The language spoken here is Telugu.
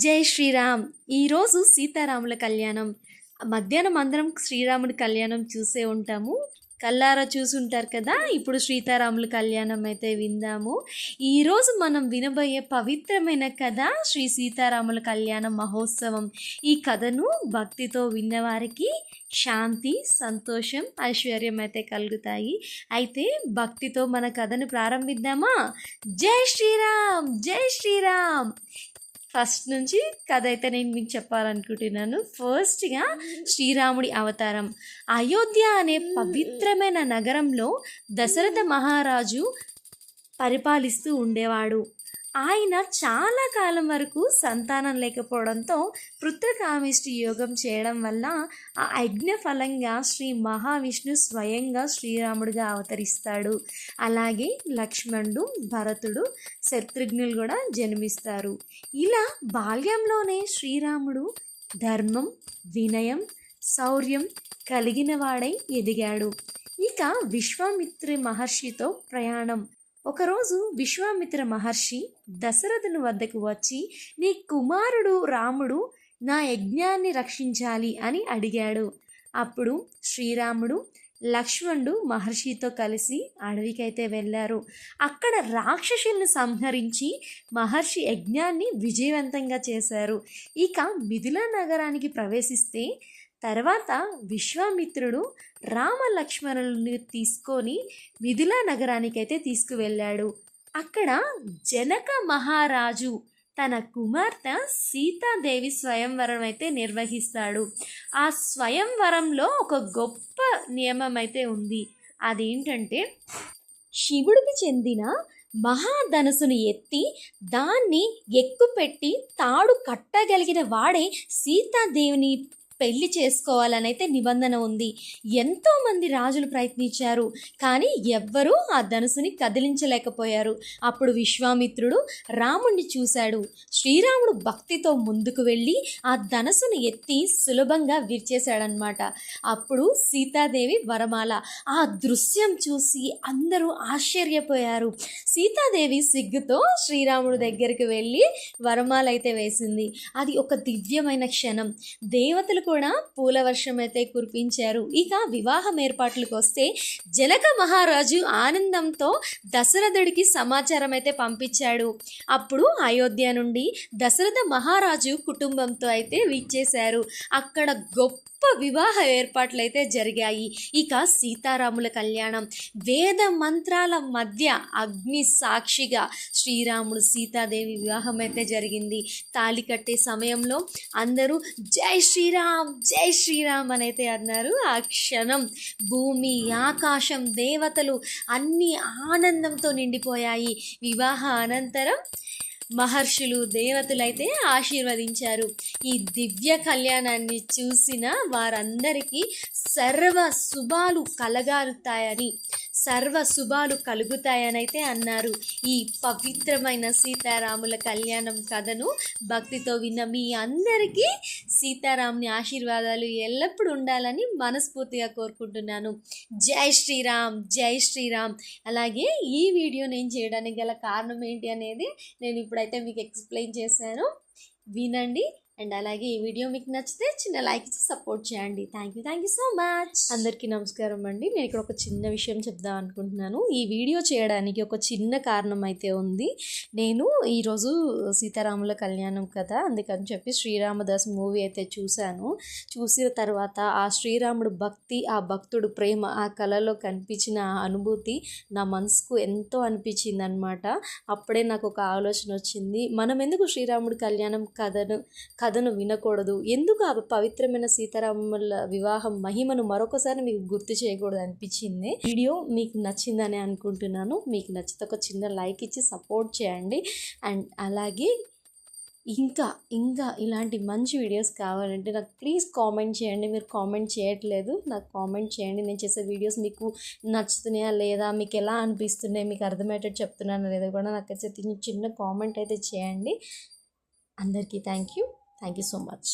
జై శ్రీరామ్. ఈరోజు సీతారాముల కళ్యాణం. మధ్యాహ్నం అందరం శ్రీరాముడి కళ్యాణం చూసే ఉంటాము, కల్లారా చూసుంటారు కదా. ఇప్పుడు సీతారాముల కళ్యాణం అయితే విందాము. ఈరోజు మనం వినబోయే పవిత్రమైన కథ శ్రీ సీతారాముల కళ్యాణ మహోత్సవం. ఈ కథను భక్తితో విన్నవారికి శాంతి, సంతోషం, ఐశ్వర్యం అయితే కలుగుతాయి. అయితే భక్తితో మన కథను ప్రారంభిద్దామా? జై శ్రీరామ్, జై శ్రీరామ్. ఫస్ట్ నుంచి కథ అయితే నేను మీకు చెప్పాలనుకుంటున్నాను. ఫస్ట్గా శ్రీరాముడి అవతారం. అయోధ్య అనే పవిత్రమైన నగరంలో దశరథ మహారాజు పరిపాలిస్తూ ఉండేవాడు. ఆయన చాలా కాలం వరకు సంతానం లేకపోవడంతో పుత్రకామేష్టి యోగం చేయడం వల్ల ఆ యజ్ఞ ఫలంగా శ్రీ మహావిష్ణు స్వయంగా శ్రీరాముడిగా అవతరిస్తాడు. అలాగే లక్ష్మణుడు, భరతుడు, శత్రుఘ్నులు కూడా జన్మిస్తారు. ఇలా బాల్యంలోనే శ్రీరాముడు ధర్మం, వినయం, శౌర్యం కలిగిన వాడై ఎదిగాడు. ఇక విశ్వామిత్ర మహర్షితో ప్రయాణం. ఒకరోజు విశ్వామిత్ర మహర్షి దశరథుని వద్దకు వచ్చి, నీ కుమారుడు రాముడు నా యజ్ఞాన్ని రక్షించాలి అని అడిగాడు. అప్పుడు శ్రీరాముడు, లక్ష్మణుడు మహర్షితో కలిసి అడవికైతే వెళ్ళారు. అక్కడ రాక్షసుల్ని సంహరించి మహర్షి యజ్ఞాన్ని విజయవంతంగా చేశారు. ఇక మిథిలా నగరానికి ప్రవేశిస్తే తర్వాత విశ్వామిత్రుడు రామ లక్ష్మణులను తీసుకొని మిథిలా నగరానికైతే తీసుకువెళ్ళాడు. అక్కడ జనక మహారాజు తన కుమార్తె సీతాదేవి స్వయంవరం అయితే నిర్వహిస్తాడు. ఆ స్వయంవరంలో ఒక గొప్ప నియమం అయితే ఉంది. అదేంటంటే, శివుడికి చెందిన మహాధనుసును ఎత్తి దాన్ని ఎక్కుపెట్టి తాడు కట్టగలిగిన వాడే సీతాదేవిని పెళ్లి చేసుకోవాలనైతే నిబంధన ఉంది. ఎంతోమంది రాజులు ప్రయత్నించారు, కానీ ఎవ్వరూ ఆ ధనుసుని కదిలించలేకపోయారు. అప్పుడు విశ్వామిత్రుడు రాముణ్ణి చూశాడు. శ్రీరాముడు భక్తితో ముందుకు వెళ్ళి ఆ ధనుసుని ఎత్తి సులభంగా విరిచేశాడనమాట. అప్పుడు సీతాదేవి వరమాల. ఆ దృశ్యం చూసి అందరూ ఆశ్చర్యపోయారు. సీతాదేవి సిగ్గుతో శ్రీరాముడు దగ్గరికి వెళ్ళి వరమాల అయితే వేసింది. అది ఒక దివ్యమైన క్షణం. దేవతలు కూడా పూల వర్షం అయితే కురిపించారు. ఇక వివాహం ఏర్పాట్లకు వస్తే జనక మహారాజు ఆనందంతో దశరథుడికి సమాచారం అయితే పంపించాడు. అప్పుడు అయోధ్య నుండి దశరథ మహారాజు కుటుంబంతో అయితే విచ్చేశారు. అక్కడ గొప్ప వివాహ ఏర్పాట్లు అయితే జరిగాయి. ఇక సీతారాముల కళ్యాణం వేద మంత్రాల మధ్య అగ్ని సాక్షిగా శ్రీరాముడు సీతాదేవి వివాహం అయితే జరిగింది. తాళి కట్టే సమయంలో అందరూ జై శ్రీరామ్, జై శ్రీరామ్ అని అయితే అన్నారు. ఆ క్షణం భూమి, ఆకాశం, దేవతలు అన్నీ ఆనందంతో నిండిపోయాయి. వివాహ అనంతరం మహర్షులు, దేవతలైతే ఆశీర్వదించారు. ఈ దివ్య కళ్యాణాన్ని చూసిన వారందరికీ సర్వ శుభాలు కలుగుతాయని అయితే అన్నారు. ఈ పవిత్రమైన సీతారాముల కళ్యాణం కథను భక్తితో విన్న మీ అందరికీ సీతారాముని ఆశీర్వాదాలు ఎల్లప్పుడూ ఉండాలని మనస్ఫూర్తిగా కోరుకుంటున్నాను. జై శ్రీరామ్, జై శ్రీరామ్. అలాగే ఈ వీడియో నేను చేయడానికి గల కారణం ఏంటి అనేది నేను ఇప్పుడైతే మీకు ఎక్స్ప్లెయిన్ చేశాను, వినండి. అండ్ అలాగే ఈ వీడియో మీకు నచ్చితే చిన్న లైక్ ఇచ్చి సపోర్ట్ చేయండి. Thank you so much. అందరికీ నమస్కారం అండి. నేను ఇక్కడ ఒక చిన్న విషయం చెప్దాం అనుకుంటున్నాను. ఈ వీడియో చేయడానికి ఒక చిన్న కారణం అయితే ఉంది. నేను ఈరోజు సీతారాముల కళ్యాణం కదా, అందుకని చెప్పి శ్రీరామదాస్ మూవీ అయితే చూశాను. చూసిన తర్వాత ఆ శ్రీరాముడు భక్తి, ఆ భక్తుడు ప్రేమ, ఆ కళలో కనిపించిన అనుభూతి నా మనసుకు ఎంతో అనిపించింది అనమాట. అప్పుడే నాకు ఒక ఆలోచన వచ్చింది, మనం ఎందుకు శ్రీరాముడి కళ్యాణం కథను వినకూడదు, ఎందుకు ఆ పవిత్రమైన సీతారాముల వివాహం మహిమను మరొకసారి మీకు గుర్తు చేయకూడదు అనిపించింది. వీడియో మీకు నచ్చిందని అనుకుంటున్నాను. మీకు నచ్చితే ఒక చిన్న లైక్ ఇచ్చి సపోర్ట్ చేయండి. అండ్ అలాగే ఇంకా ఇలాంటి మంచి వీడియోస్ కావాలంటే నాకు ప్లీజ్ కామెంట్ చేయండి. మీరు కామెంట్ చేయట్లేదు, నాకు కామెంట్ చేయండి. నేను చేసే వీడియోస్ మీకు నచ్చుతున్నాయా లేదా, మీకు ఎలా అనిపిస్తున్నాయి, మీకు అర్థమయ్యేటట్టు చెప్తున్నానా లేదా కూడా నాకు చిన్న కామెంట్ అయితే చేయండి. అందరికీ థ్యాంక్ యూ సో మచ్.